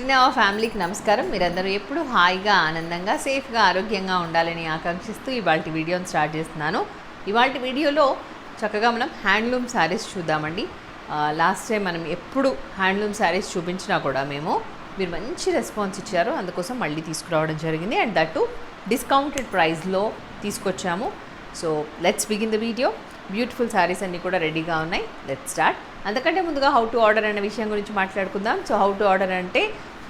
నా ఫ్యామిలీకి నమస్కారం. మీరందరూ ఎప్పుడు హాయిగా ఆనందంగా సేఫ్గా ఆరోగ్యంగా ఉండాలని ఆకాంక్షిస్తూ ఇవాళ వీడియోని స్టార్ట్ చేస్తున్నాను. ఇవాళ వీడియోలో చక్కగా మనం హ్యాండ్లూమ్ శారీస్ చూద్దామండి. లాస్ట్ టైం మనం ఎప్పుడు హ్యాండ్లూమ్ శారీస్ చూపించినా కూడా మీరు మంచి రెస్పాన్స్ ఇచ్చారు, అందుకోసం మళ్ళీ తీసుకురావడం జరిగింది. అండ్ దట్ టు డిస్కౌంటెడ్ ప్రైస్లో తీసుకొచ్చాము. So let's begin the video. Beautiful saris అన్నీ కూడా రెడీగా ఉన్నాయి. Let's start. అంతకంటే ముందుగా హౌ టు ఆర్డర్ అనే విషయం గురించి మాట్లాడుకుందాం. సో హౌ టు ఆర్డర్ అంటే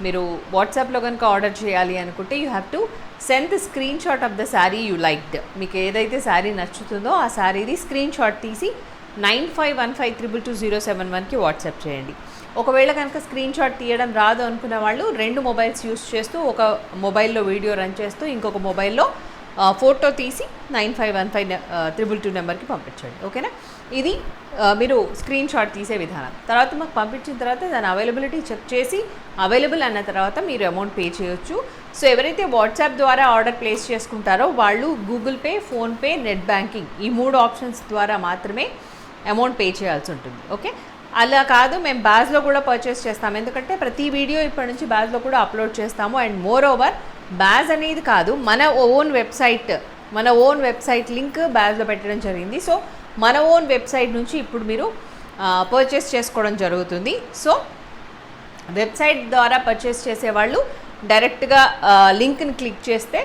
మీరు వాట్సాప్లో కనుక ఆర్డర్ చేయాలి అనుకుంటే you have to send the screen shot of the sari you liked. మీకు ఏదైతే శారీ నచ్చుతుందో ఆ శారీది స్క్రీన్ షాట్ తీసి 9515222071కి వాట్సాప్ చేయండి. ఒకవేళ కనుక స్క్రీన్ షాట్ తీయడం రాదు అనుకున్న వాళ్ళు 2 మొబైల్స్ యూస్ చేస్తూ ఒక మొబైల్లో వీడియో రన్ చేస్తూ ఇంకొక మొబైల్లో ఫోటో తీసి 951522 నెంబర్కి పంపించండి. ఓకేనా? ఇది మీరు స్క్రీన్ షాట్ తీసే విధానం. తర్వాత మాకు పంపించిన తర్వాత దాని అవైలబిలిటీ చెక్ చేసి అవైలబుల్ అన్న తర్వాత మీరు అమౌంట్ పే చేయొచ్చు. సో ఎవరైతే వాట్సాప్ ద్వారా ఆర్డర్ ప్లేస్ చేసుకుంటారో వాళ్ళు Google pay, PhonePe, net banking ఈ 3 ఆప్షన్స్ ద్వారా మాత్రమే అమౌంట్ పే చేయాల్సి ఉంటుంది. ఓకే, అలా కాదు మేము బ్యాజ్లో కూడా పర్చేస్ చేస్తాము, ఎందుకంటే ప్రతి వీడియో ఇప్పటి నుంచి బ్యాజ్లో కూడా అప్లోడ్ చేస్తాము. అండ్ మోర్ ఓవర్ బ్యాజ్ అనేది కాదు, మన ఓన్ వెబ్సైట్ లింక్ బ్యాజ్లో పెట్టడం జరిగింది. సో మన ఓన్ వెబ్సైట్ నుంచి ఇప్పుడు మీరు పర్చేస్ చేసుకోవడం జరుగుతుంది. సో వెబ్సైట్ ద్వారా పర్చేస్ చేసేవాళ్ళు డైరెక్ట్గా లింక్ని క్లిక్ చేస్తే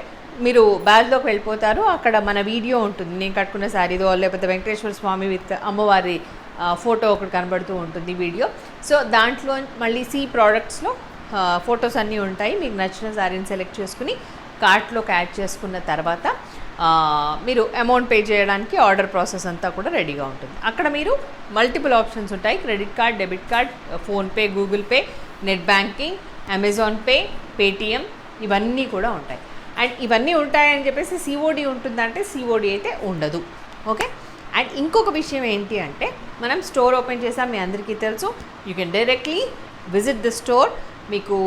మీరు బ్యాజ్లోకి వెళ్ళిపోతారు. అక్కడ మన వీడియో ఉంటుంది, నేను కట్టుకున్న శారీదో లేకపోతే వెంకటేశ్వర స్వామి విత్ అమ్మవారి ఫోటో ఒకటి కనబడుతూ ఉంటుంది వీడియో. సో దాంట్లో మళ్ళీ ప్రోడక్ట్స్లో ఫొటోస్ అన్నీ ఉంటాయి. మీకు నచ్చిన శారీని సెలెక్ట్ చేసుకుని కార్ట్లోకి యాడ్ చేసుకున్న తర్వాత మీరు అమౌంట్ పే చేయడానికి ఆర్డర్ ప్రాసెస్ అంతా కూడా రెడీగా ఉంటుంది. అక్కడ మీరు మల్టిపుల్ ఆప్షన్స్ ఉంటాయి. Credit card, debit card, PhonePe, Google pay, net banking, Amazon pay, Paytm ఇవన్నీ కూడా ఉంటాయి. అండ్ ఇవన్నీ ఉంటాయని చెప్పేసి సిఓడి ఉంటుందంటే సిఓడి అయితే ఉండదు. ఓకే, అండ్ ఇంకొక విషయం ఏంటి అంటే మనం స్టోర్ ఓపెన్ చేసాం, మీ అందరికీ తెలుసు. You can directly visit the store. మీకు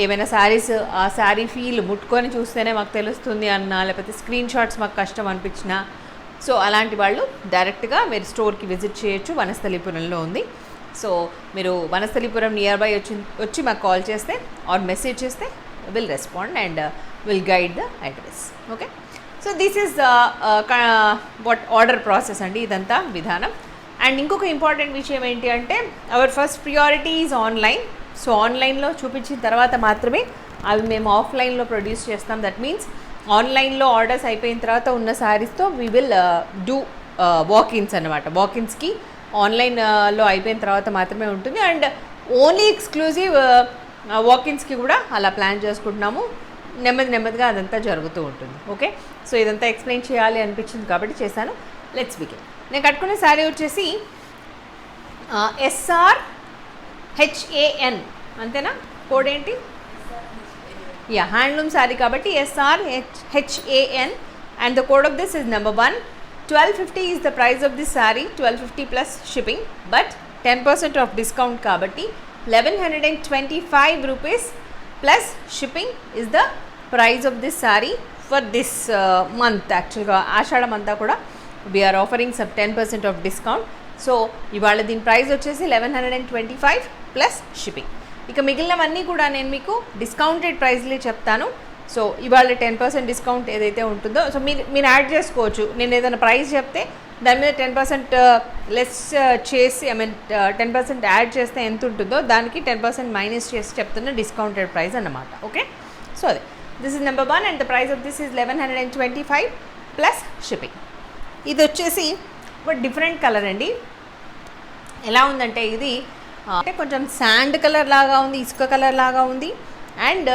ఏమైనా శారీస్ ఆ శారీ ఫీల్ ముట్టుకొని చూస్తేనే మాకు తెలుస్తుంది అన్నా, లేకపోతే స్క్రీన్ షాట్స్ మాకు కష్టం అనిపించినా, సో అలాంటి వాళ్ళు డైరెక్ట్గా మీరు స్టోర్కి విజిట్ చేయొచ్చు. వనస్థలిపురంలో ఉంది. సో మీరు వనస్థలిపురం నియర్ బై వచ్చి మాకు కాల్ చేస్తే ఆర్ మెసేజ్ చేస్తే will respond and will guide the address. Okay, so this is what order process అండి, ఇదంతా విధానం. అండ్ ఇంకొక ఇంపార్టెంట్ విషయం ఏంటి అంటే our first priority is online. So ఆన్లైన్లో చూపించిన తర్వాత మాత్రమే అవి మేము ఆఫ్లైన్లో ప్రొడ్యూస్ చేస్తాం. దట్ మీన్స్ ఆన్లైన్లో ఆర్డర్స్ అయిపోయిన తర్వాత ఉన్న శారీస్తో వీ విల్ డూ వాకిన్స్ అనమాట. వాకిన్స్కి ఆన్లైన్లో అయిపోయిన తర్వాత మాత్రమే ఉంటుంది. అండ్ ఓన్లీ ఎక్స్క్లూజివ్ వాకిన్స్కి కూడా అలా ప్లాన్ చేసుకుంటున్నాము. నెమ్మదిగా అదంతా జరుగుతూ ఉంటుంది. ఓకే, సో ఇదంతా ఎక్స్ప్లెయిన్ చేయాలి అనిపించింది కాబట్టి చేశాను. Let's begin. నేను కట్టుకునే శారీ వచ్చేసి SRHAN, అంతేనా? కోడ్ ఏంటి? యా, హ్యాండ్లూమ్ శారీ కాబట్టి SRHAN and the code of this is number 1. 1250 is the price of this sari, 1250 plus shipping. But 10% off discount కాబట్టి 1125 rupees plus shipping is the price of this sari for this month. యాక్చువల్గా ఆషాఢం అంతా కూడా we're offering some 10% off discount. So ఇవాళ దీని price వచ్చేసి 1125 plus shipping. ఇక మిగిలినవన్నీ కూడా నేను మీకు డిస్కౌంటెడ్ ప్రైస్లే చెప్తాను. సో ఇవాళ 10% డిస్కౌంట్ ఏదైతే ఉంటుందో సో మీరు యాడ్ చేసుకోవచ్చు. నేను ఏదైనా ప్రైస్ చెప్తే దాని మీద 10% లెస్ చేసి 10% యాడ్ చేస్తే ఎంత ఉంటుందో దానికి 10% మైనస్ చేసి చెప్తున్న డిస్కౌంటెడ్ ప్రైస్ అన్నమాట. ఓకే, సో అదే this is number 1 and the price of this is 1125 plus shipping. ఇది వచ్చేసి ఒక డిఫరెంట్ కలర్ అండి. ఎలా ఉందంటే ఇది అంటే కొంచెం శాండ్ కలర్ లాగా ఉంది, ఇసుక కలర్ లాగా ఉంది. అండ్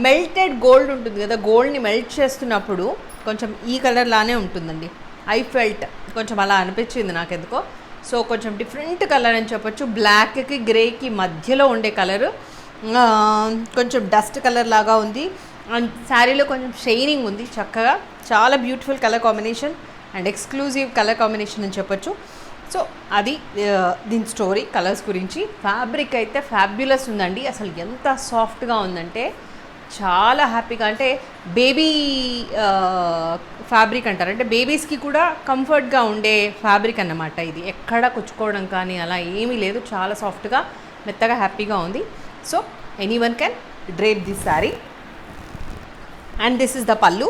మెల్టెడ్ గోల్డ్ ఉంటుంది కదా, గోల్డ్ని మెల్ట్ చేస్తున్నప్పుడు కొంచెం ఈ కలర్ లానే ఉంటుందండి. ఐ ఫెల్ట్ కొంచెం అలా అనిపించింది నాకు ఎందుకో. సో కొంచెం డిఫరెంట్ కలర్ అని చెప్పొచ్చు. బ్లాక్కి గ్రేకి మధ్యలో ఉండే కలరు, కొంచెం డస్ట్ కలర్ లాగా ఉంది. అండ్ శారీలో కొంచెం షైనింగ్ ఉంది చక్కగా. చాలా beautiful colour combination and exclusive colour combination అని చెప్పొచ్చు. సో అది దీని స్టోరీ. కలర్స్ గురించి ఫ్యాబ్రిక్ అయితే ఫ్యాబ్యులస్ ఉందండి. అసలు ఎంత సాఫ్ట్గా ఉందంటే చాలా హ్యాపీగా, అంటే బేబీ ఫ్యాబ్రిక్ అంటారు, అంటే బేబీస్కి కూడా కంఫర్ట్గా ఉండే ఫ్యాబ్రిక్ అన్నమాట. ఇది ఎక్కడ కుచ్చుకోవడం కానీ అలా ఏమీ లేదు, చాలా సాఫ్ట్గా మెత్తగా హ్యాపీగా ఉంది. So anyone can drape this sari. And this is the పళ్ళు.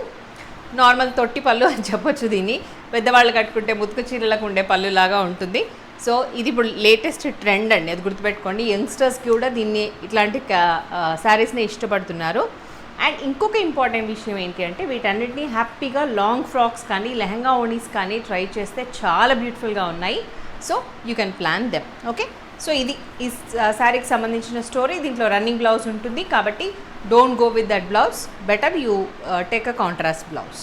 నార్మల్ తొట్టి పళ్ళు అని చెప్పొచ్చు దీన్ని. పెద్దవాళ్ళు కట్టుకుంటే ముతుకు చీరలకు ఉండే పళ్ళు లాగా ఉంటుంది. సో ఇది ఇప్పుడు లేటెస్ట్ ట్రెండ్ అండి, అది గుర్తుపెట్టుకోండి. యంగ్స్టర్స్కి కూడా దీన్ని ఇట్లాంటి శారీస్ని ఇష్టపడుతున్నారు. అండ్ ఇంకొక ఇంపార్టెంట్ విషయం ఏంటి అంటే వీటన్నిటిని హ్యాపీగా లాంగ్ ఫ్రాక్స్ కానీ లెహంగా ఓనీస్ కానీ ట్రై చేస్తే చాలా బ్యూటిఫుల్గా ఉన్నాయి. So you can plan them. Okay, so ఇది ఈ శారీకి సంబంధించిన స్టోరీ. దీంట్లో రన్నింగ్ బ్లౌజ్ ఉంటుంది కాబట్టి don't go with that blouse, better you take a contrast blouse.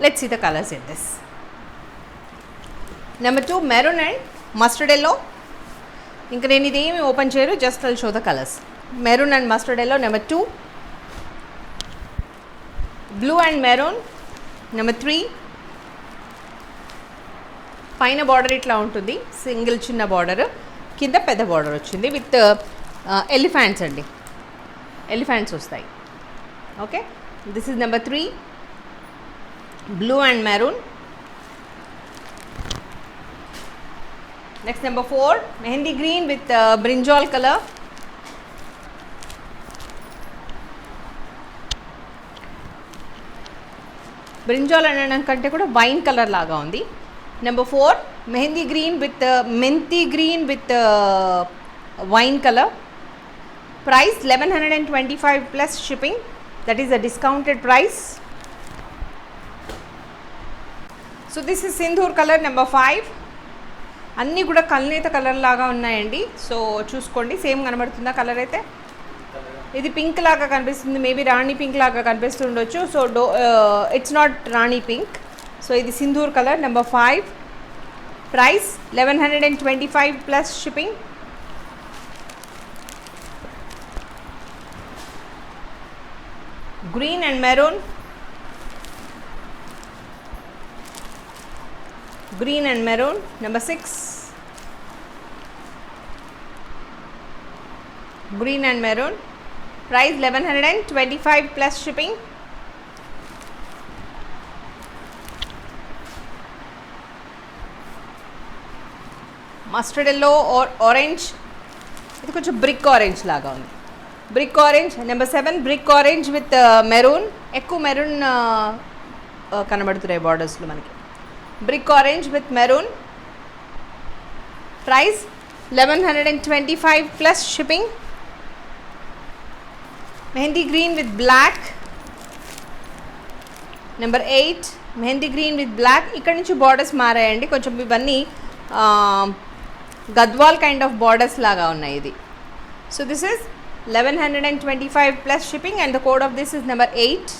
Let's see the colours in this. Number 2 maroon and mustard yellow. ఇంకా నేను ఇదేమి ఓపెన్ చేయరు, just I'll show the colours. Maroon and mustard yellow number 2. Blue and maroon number 3. పైన border ఇట్లా ఉంటుంది, single చిన్న border, కింద పెద్ద బార్డర్ వచ్చింది విత్ ఎలిఫెంట్స్ అండి, ఎలిఫెంట్స్ వస్తాయి. Okay, this is number 3 blue and maroon. Next number 4 mehndi green with brinjal colour. Brinjal అనడం కంటే కూడా వైన్ కలర్ లాగా ఉంది. నెంబర్ 4 మెహందీ గ్రీన్ విత్ మెంతి green with wine colour. Price 1125 plus shipping, that is the discounted price. So this is Sindoor colour number 5. అన్నీ కూడా కల్నేత colour లాగా ఉన్నాయండి. సో చూసుకోండి, సేమ్ కనబడుతుందా కలర్ అయితే? ఇది పింక్ లాగా కనిపిస్తుంది, మేబీ రాణి పింక్ లాగా కనిపిస్తుండొచ్చు. So it's not rani pink. So ఇది sindoor colour number 5. Price 1125 plus shipping. Green and maroon. Green and maroon number 6. Green and maroon. Price 1125 plus shipping. Mustard yellow or orange. ఇది కొంచెం brick orange లాగా ఉంది. Brick orange number 7. Brick orange with maroon. ఎక్కువ maroon కనబడుతున్నాయి బార్డర్స్లో మనకి. Brick orange with maroon. Price 1125 plus shipping. Mehndi green with black number 8. Mehndi green with black. ఇక్కడ నుంచి బార్డర్స్ మారాయండి కొంచెం, ఇవన్నీ గద్వాల్ కైండ్ ఆఫ్ బార్డర్స్ లాగా ఉన్నాయి ఇది. So this is 1125 plus shipping and the code of this is number 8.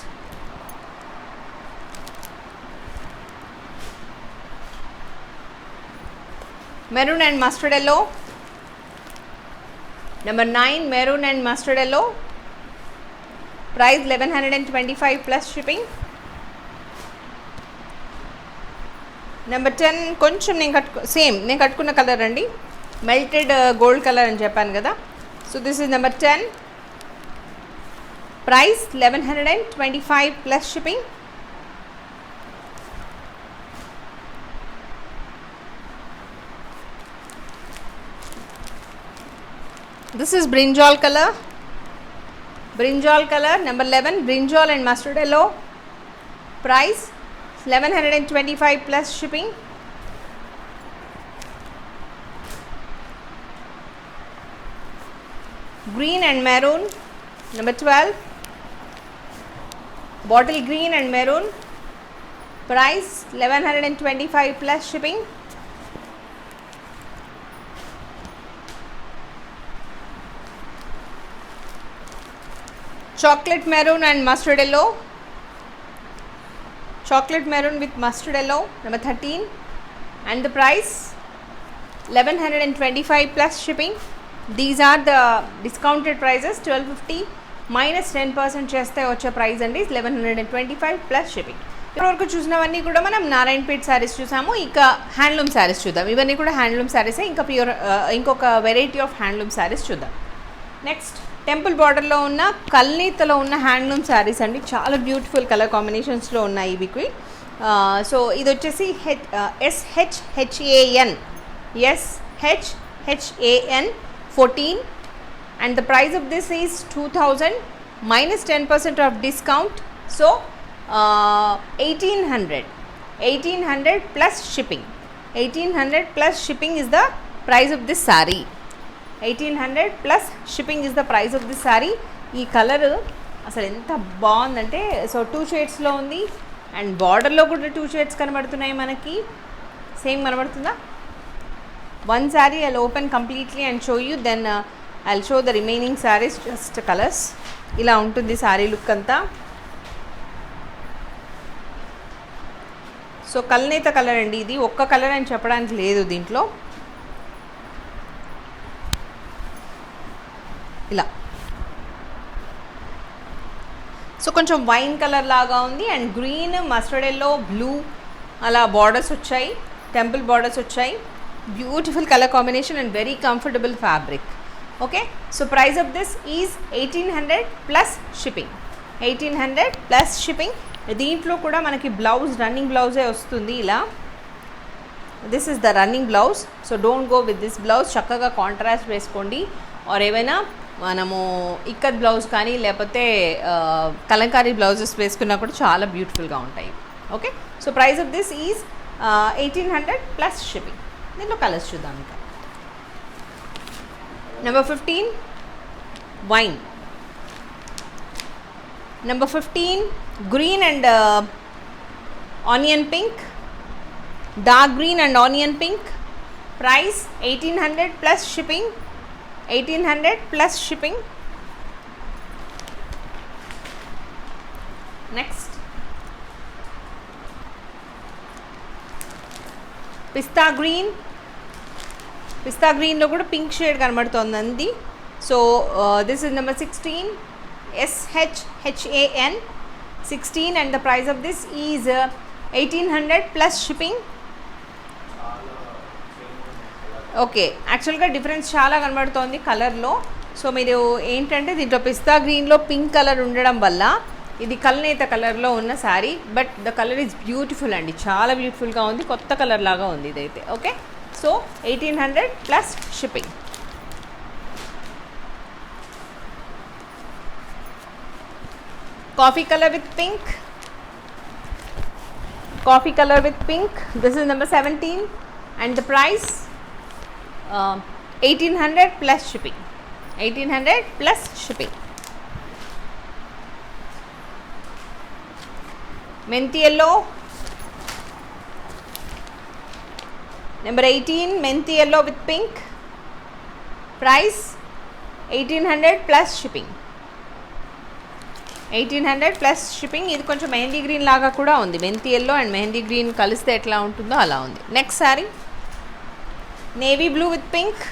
Maroon and mustard yellow. Number 9 maroon and mustard yellow. Price 1125 plus shipping. Number 10 కొంచెం నేను కట్టుకున్న కలర్ అండి, మెల్టెడ్ గోల్డ్ కలర్ అని చెప్పాను కదా. So this is number 10. Price 1125 plus shipping. This is brinjal color. Brinjal color number 11. Brinjal and mustard yellow. Price 1125 plus shipping. Green and maroon number 12. Bottle green and maroon. Price 1125 plus shipping. Chocolate maroon and mustard yellow. Chocolate maroon with mustard yellow number 13. And the price 1125 plus shipping. These are the discounted prices. 1250 minus 10% చేస్తే వచ్చే price అండి 1125 plus shipping. ఇప్పటివరకు చూసినవన్నీ కూడా మనం నారాయణపేట్ శారీస్ చూసాము. ఇక handloom saris చూద్దాం. ఇవన్నీ కూడా హ్యాండ్లూమ్ శారీసే, ఇంకా ప్యూర్ ఇంకొక వెరైటీ ఆఫ్ హ్యాండ్లూమ్ శారీస్ చూద్దాం. నెక్స్ట్ టెంపుల్ బార్డర్లో ఉన్న కల్నీతలో ఉన్న హ్యాండ్లూమ్ శారీస్ అండి. చాలా బ్యూటిఫుల్ కలర్ కాంబినేషన్స్లో ఉన్నాయి ఇవి. సో ఇది వచ్చేసి SHHAN 14 and the price of this is 2000 minus 10% of discount, so 1800 plus shipping. 1800 plus shipping is the price of this saree. 1800 plus shipping is the price of this saree. ఈ colour అసలు ఎంత బాగుందంటే, so 2 షేడ్స్లో ఉంది and బార్డర్లో కూడా 2 shades కనబడుతున్నాయి మనకి. Same కనబడుతుందా? One sari I'll open completely and show you, then I'll show the remaining saris just colours. ఇలా ఉంటుంది శారీ లుక్ అంతా. సో కల్నేత కలర్ అండి ఇది, ఒక్క కలర్ అని చెప్పడానికి లేదు దీంట్లో. ఇలా సో కొంచెం వైన్ కలర్ లాగా ఉంది and green, mustard yellow, blue అలా బార్డర్స్ వచ్చాయి, టెంపుల్ బార్డర్స్ వచ్చాయి. Beautiful colour combination and very comfortable fabric. Okay, so price of this is 1800 plus shipping. 1800 plus shipping. దీంట్లో కూడా మనకి బ్లౌజ్, రన్నింగ్ బ్లౌజే వస్తుంది ఇలా. This is the running blouse, so don't go with this blouse. చక్కగా contrast వేసుకోండి, are ఏమైనా మనము ikat blouse కానీ లేకపోతే కలంకారీ బ్లౌజెస్ వేసుకున్నా కూడా చాలా బ్యూటిఫుల్గా ఉంటాయి. Okay, so price of this is 1800 plus shipping. దీంట్లో కలర్స్ చూద్దాం ఇంకా. Number 15 wine. Number 15 green and onion pink, dark green and onion pink. Price 1800 plus shipping. 1800 plus shipping. Next pista green. Pista గ్రీన్లో కూడా పింక్ షేడ్ కనబడుతోంది. So this is number 16, SHHAN 16 and the price of this is 1800 plus shipping. Okay, యాక్చువల్గా difference చాలా కనబడుతోంది కలర్లో. So మీరు ఏంటంటే దీంట్లో పిస్తా గ్రీన్లో పింక్ కలర్ ఉండడం వల్ల ఇది కల్నేత కలర్లో ఉన్న sari, but the colour is beautiful అండి, చాలా బ్యూటిఫుల్గా ఉంది, కొత్త కలర్ లాగా ఉంది ఇదైతే. Okay, so 1800 plus shipping. Coffee colour with pink. Coffee colour with pink. This is number 17 and the price 1800 plus shipping. 1800 plus shipping. మెంతి ఎల్లో. నెంబర్ 18 మెంతి yellow with pink. Price 1800 plus shipping. 1800 plus shipping. ఇది కొంచెం mehndi green లాగా కూడా ఉంది. మెంతి yellow and mehndi green కలిస్తే ఎట్లా ఉంటుందో అలా ఉంది. Next sari navy blue with pink.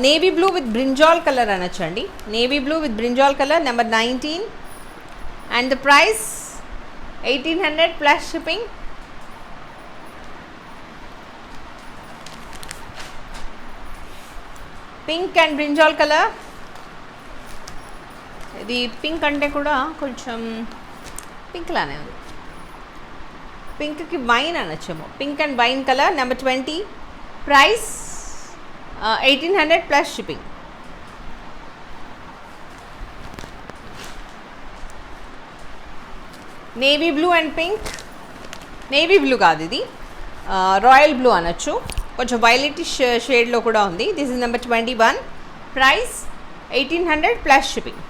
Navy blue with brinjal colour అనొచ్చండి. Navy blue with brinjal colour. Number 19 and the price 1800 plus shipping. Pink and brinjal colour. ఇది పింక్ అంటే కూడా కొంచెం పింక్ లానే ఉంది. పింక్కి వైన్ అనొచ్చేమో. Pink and wine colour. Number 20 price 1800 plus shipping. Navy blue and pink. Navy blue కాదు ఇది, రాయల్ బ్లూ అనొచ్చు, కొంచెం వైలెటిష్ షేడ్లో కూడా ఉంది. This is number 21. Price 1800 plus shipping.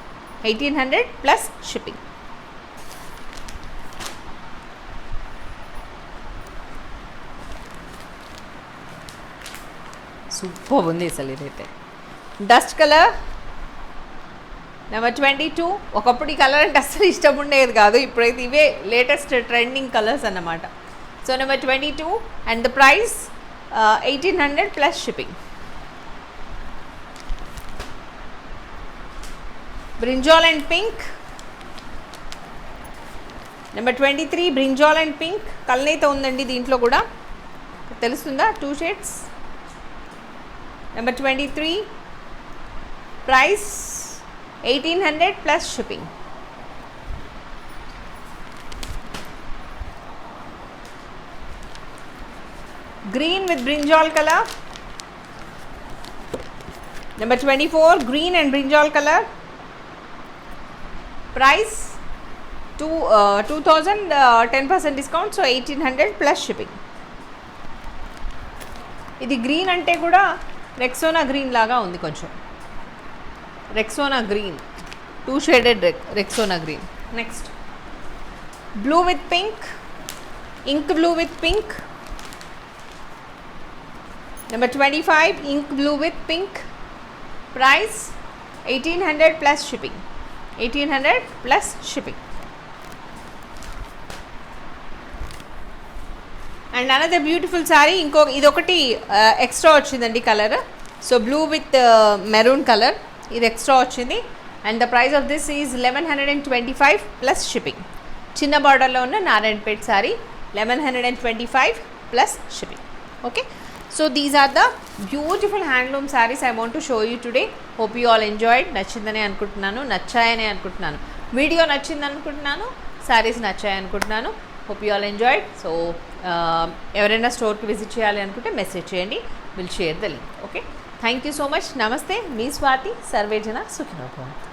1800 plus shipping. Super ఉంది అసలు ఇదైతే. Dust colour. నెంబర్ 22. ఒకప్పుడు ఈ కలర్ అంటే అస్సలు ఇష్టం ఉండేది కాదు, ఇప్పుడైతే ఇవే లేటెస్ట్ ట్రెండింగ్ కలర్స్ అన్నమాట. So number 22 and the price 1800 plus shipping. Brinjal and pink. Number 23 brinjal and pink. కలనేత ఉందండి దీంట్లో కూడా, తెలుస్తుందా? 2 shades. Number 23 price 1800 plus shipping. Green with brinjal colour. Number 24 green and brinjal colour, price 2000, 10% discount, so 1800 plus shipping. ఇది green అంటే కూడా Rexona green లాగా ఉంది కొంచెం, Rexona green, 2 shaded Rexona green. Next blue with pink, ink blue with pink, number 25 ink blue with pink, price 1800 plus shipping, 1800 plus shipping. And another beautiful sari, ఇదొకటి extra వచ్చిందండి colour. So blue with maroon colour, ఇది extra వచ్చింది. And the price of this is 1125 plus shipping. చిన్న బార్డర్లో ఉన్న Narayanpet sari, 1125 plus shipping. Okay, so these are the beautiful handloom saris I want to show you today. Hope you all enjoyed. నచ్చిందని అనుకుంటున్నాను, నచ్చాయని అనుకుంటున్నాను, video నచ్చింది అనుకుంటున్నాను, శారీస్ నచ్చాయి అనుకుంటున్నాను. Hope you all enjoyed. So ఎవరైనా స్టోర్కి విజిట్ చేయాలి అనుకుంటే మెసేజ్ చేయండి, will share the link. Okay, thank you so much. నమస్తే, మీ స్వాతి. సర్వేజన సుఖినో భవంతు.